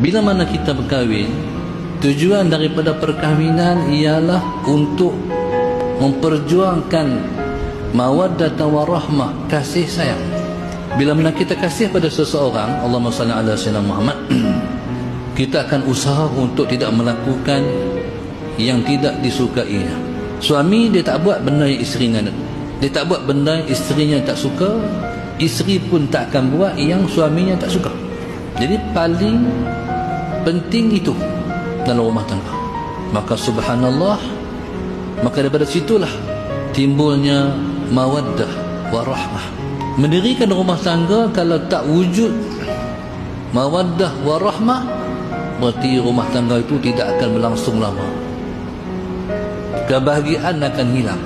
Bila mana kita berkahwin, tujuan daripada perkahwinan ialah untuk memperjuangkan mawaddah warahmah, kasih sayang. Bila mana kita kasih pada seseorang, Allahumma salli ala sayyidina Muhammad, kita akan usaha untuk tidak melakukan yang tidak disukainya. Suami dia tak buat benda yang isterinya, dia tak buat benda yang isterinya tak suka, isteri pun tak akan buat yang suaminya tak suka. Jadi paling penting itu dalam rumah tangga. Maka subhanallah, maka daripada situlah timbulnya mawaddah warahmah. Mendirikan rumah tangga kalau tak wujud mawaddah warahmah, berarti rumah tangga itu tidak akan berlangsung lama. Kebahagiaan akan hilang.